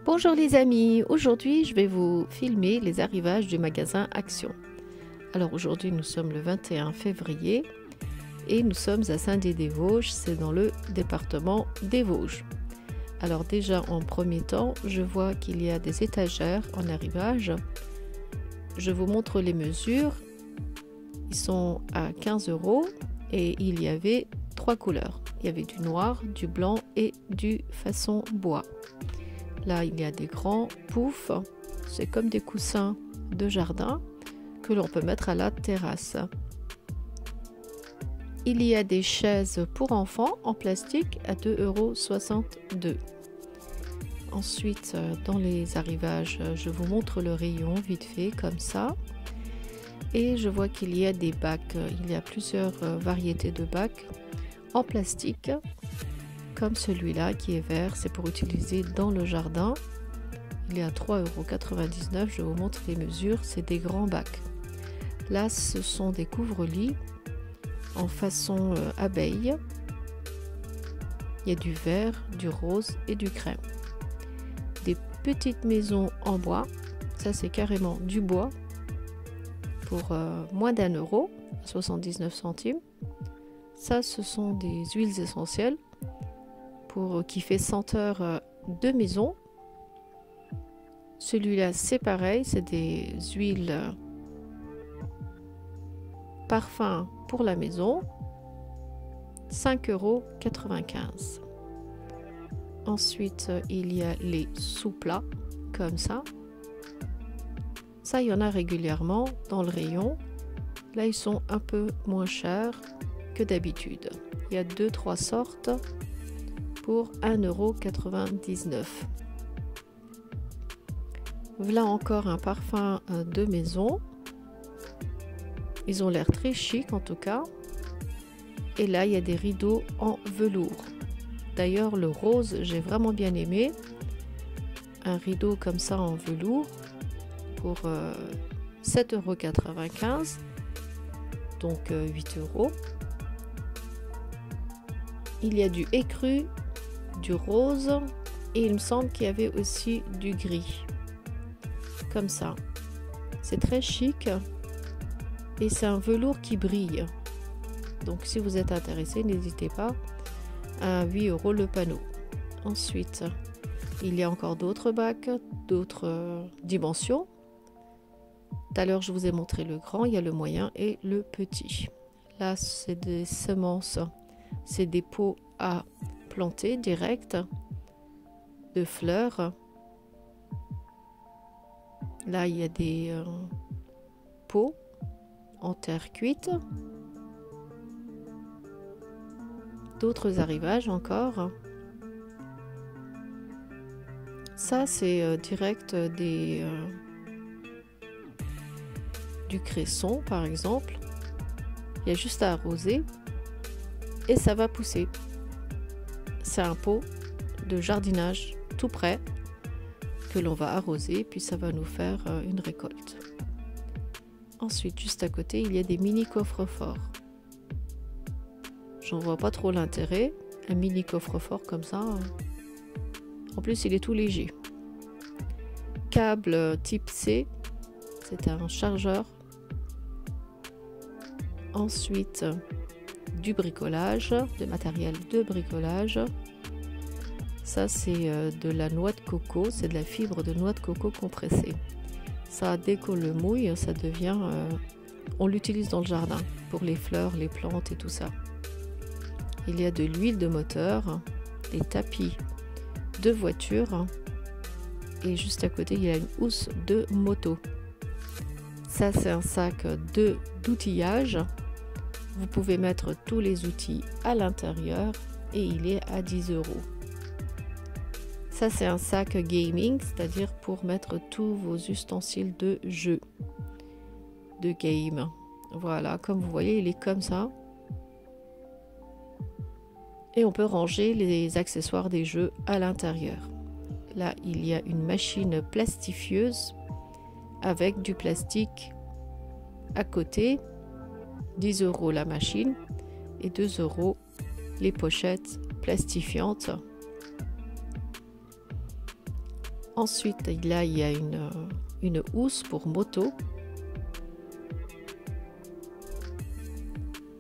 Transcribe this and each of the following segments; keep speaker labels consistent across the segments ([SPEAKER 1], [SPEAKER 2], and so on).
[SPEAKER 1] Bonjour les amis, aujourd'hui je vais vous filmer les arrivages du magasin Action. Alors aujourd'hui nous sommes le 21 février et nous sommes à Saint-Dié-des-Vosges, c'est dans le département des Vosges. Alors déjà en premier temps, je vois qu'il y a des étagères en arrivage. Je vous montre les mesures, ils sont à 15 € et il y avait 3 couleurs. Il y avait du noir, du blanc et du façon bois. Là, il y a des grands poufs, c'est comme des coussins de jardin que l'on peut mettre à la terrasse. Il y a des chaises pour enfants en plastique à 2,62 €. Ensuite, dans les arrivages, je vous montre le rayon vite fait comme ça. Et je vois qu'il y a des bacs, il y a plusieurs variétés de bacs en plastique. Comme celui-là qui est vert, c'est pour utiliser dans le jardin. Il est à 3,99 €, je vous montre les mesures, c'est des grands bacs. Là, ce sont des couvre-lits en façon abeille. Il y a du vert, du rose et du crème. Des petites maisons en bois, ça c'est carrément du bois pour moins d'1 €, 79 centimes. Ça, ce sont des huiles essentielles qui fait senteur de maison. Celui-là c'est pareil, c'est des huiles parfums pour la maison, 5,95 €. Ensuite il y a les sous-plats comme ça, il y en a régulièrement dans le rayon. Là ils sont un peu moins chers que d'habitude, il y a 2-3 sortes pour 1,99 €. Voilà encore un parfum de maison. Ils ont l'air très chic en tout cas. Et là, il y a des rideaux en velours. D'ailleurs, le rose, j'ai vraiment bien aimé. Un rideau comme ça en velours pour 7,95 €, donc 8 €. Il y a du écru, du rose et il me semble qu'il y avait aussi du gris comme ça. C'est très chic et c'est un velours qui brille, donc si vous êtes intéressé, n'hésitez pas, à 8 € le panneau. Ensuite il y a encore d'autres bacs, d'autres dimensions. Tout à l'heure je vous ai montré le grand, il y a le moyen et le petit. Là c'est des semences, c'est des pots à planter direct de fleurs. Là il y a des pots en terre cuite, d'autres arrivages encore. Ça c'est direct du cresson par exemple. Il y a juste à arroser et ça va pousser. C'est un pot de jardinage tout prêt que l'on va arroser, puis ça va nous faire une récolte. Ensuite, juste à côté, il y a des mini coffres-forts. J'en vois pas trop l'intérêt, un mini coffre-fort comme ça. En plus, il est tout léger. Câble type C, c'est un chargeur. Ensuite, du bricolage, de matériel de bricolage. Ça c'est de la noix de coco, c'est de la fibre de noix de coco compressée. Ça, dès qu'on le mouille, ça devient, on l'utilise dans le jardin pour les fleurs, les plantes et tout ça. Il y a de l'huile de moteur, des tapis de voiture et juste à côté il y a une housse de moto. Ça c'est un sac d'outillage. Vous pouvez mettre tous les outils à l'intérieur et il est à 10 €. Ça c'est un sac gaming, c'est-à-dire pour mettre tous vos ustensiles de jeu, de game. Voilà, comme vous voyez, il est comme ça. Et on peut ranger les accessoires des jeux à l'intérieur. Là, il y a une machine plastifieuse avec du plastique à côté. 10 € la machine et 2 € les pochettes plastifiantes. Ensuite, là, il y a une housse pour moto.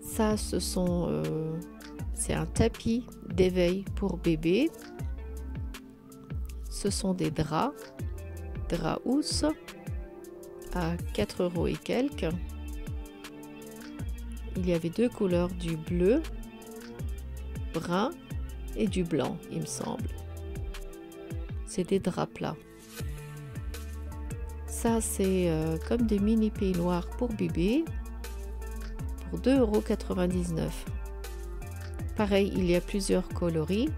[SPEAKER 1] Ça, c'est un tapis d'éveil pour bébé. Ce sont des draps housse à 4 € et quelques. Il y avait deux couleurs, du bleu, brun et du blanc, il me semble. C'est des draps plats. Ça, c'est comme des mini peignoirs pour bébé pour 2,99 €. Pareil, il y a plusieurs coloris.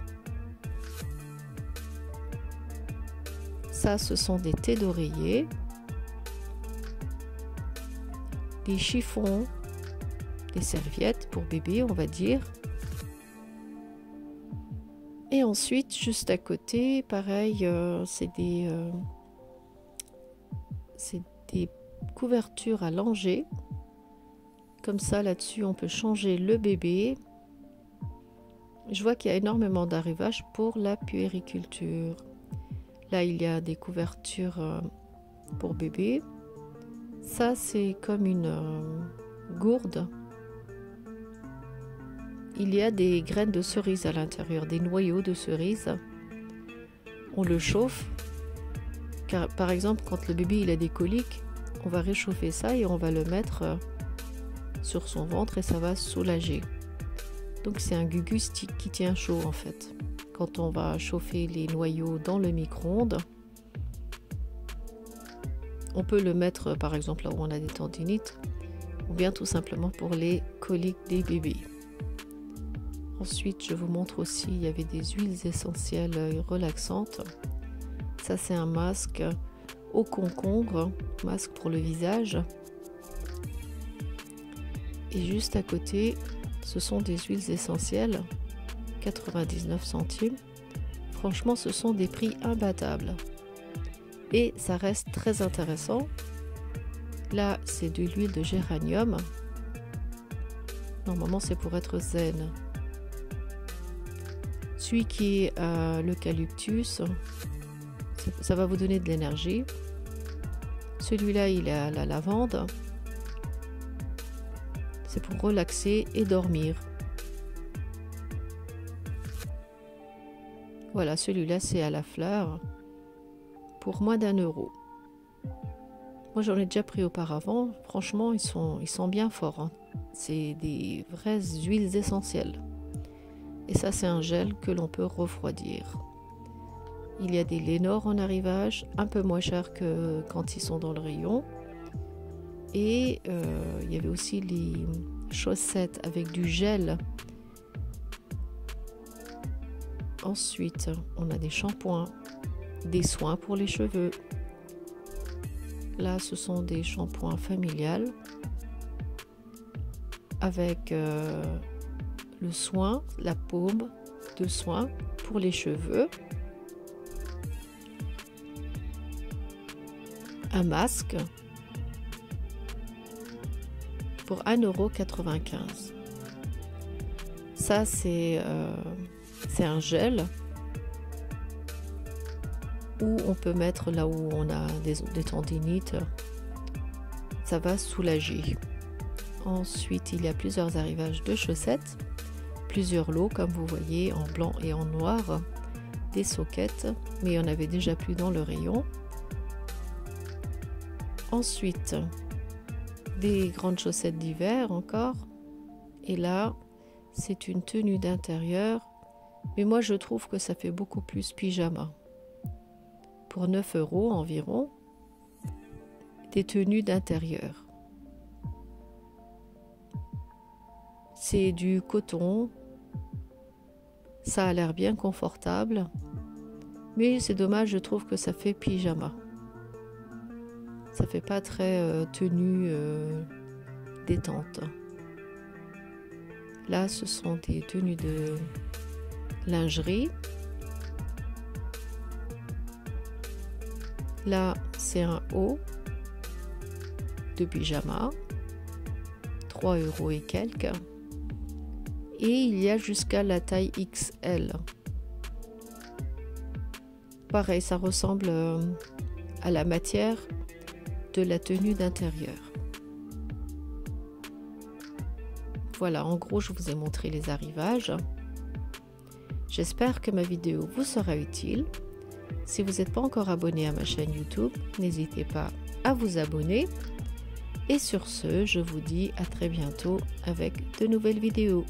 [SPEAKER 1] Ça, ce sont des thés d'oreiller, des chiffons, des serviettes pour bébé, on va dire. Et ensuite, juste à côté, pareil, c'est des couvertures à langer. Comme ça, là-dessus, on peut changer le bébé. Je vois qu'il y a énormément d'arrivages pour la puériculture. Là, il y a des couvertures pour bébé. Ça, c'est comme une gourde. Il y a des graines de cerise à l'intérieur, des noyaux de cerise. On le chauffe. Car, par exemple, quand le bébé il a des coliques, on va réchauffer ça et on va le mettre sur son ventre et ça va soulager. Donc c'est un gugus qui tient chaud en fait. Quand on va chauffer les noyaux dans le micro-ondes, on peut le mettre par exemple là où on a des tendinites ou bien tout simplement pour les coliques des bébés. Ensuite, je vous montre aussi, il y avait des huiles essentielles relaxantes. Ça, c'est un masque au concombre, masque pour le visage. Et juste à côté, ce sont des huiles essentielles, 99 centimes. Franchement, ce sont des prix imbattables. Et ça reste très intéressant. Là, c'est de l'huile de géranium. Normalement, c'est pour être zen. Celui qui est à l'eucalyptus, ça va vous donner de l'énergie. Celui-là, il est à la lavande. C'est pour relaxer et dormir. Voilà, celui-là, c'est à la fleur pour moins d'1 €. Moi, j'en ai déjà pris auparavant. Franchement, ils sont bien forts, hein. C'est des vraies huiles essentielles. Et ça, c'est un gel que l'on peut refroidir. Il y a des Lénore en arrivage, un peu moins cher que quand ils sont dans le rayon. Et il y avait aussi les chaussettes avec du gel. Ensuite, on a des shampoings, des soins pour les cheveux. Là, ce sont des shampoings familiales avec le soin, la paume de soin pour les cheveux. Un masque pour 1,95 €. Ça, c'est un gel où on peut mettre là où on a des tendinites. Ça va soulager. Ensuite, il y a plusieurs arrivages de chaussettes, plusieurs lots comme vous voyez en blanc et en noir, des soquettes, mais il y en avait déjà plus dans le rayon. Ensuite, des grandes chaussettes d'hiver encore. Et là, c'est une tenue d'intérieur. Mais moi, je trouve que ça fait beaucoup plus pyjama. Pour 9 € environ, des tenues d'intérieur. C'est du coton. Ça a l'air bien confortable. Mais c'est dommage, je trouve que ça fait pyjama. Ça fait pas très tenue détente. Là, ce sont des tenues de lingerie. Là, c'est un haut de pyjama, 3 € et quelques. Et il y a jusqu'à la taille XL. pareil, ça ressemble à la matière de la tenue d'intérieur. Voilà, en gros, je vous ai montré les arrivages. J'espère que ma vidéo vous sera utile. Si vous n'êtes pas encore abonné à ma chaîne YouTube, n'hésitez pas à vous abonner. Et sur ce, je vous dis à très bientôt avec de nouvelles vidéos.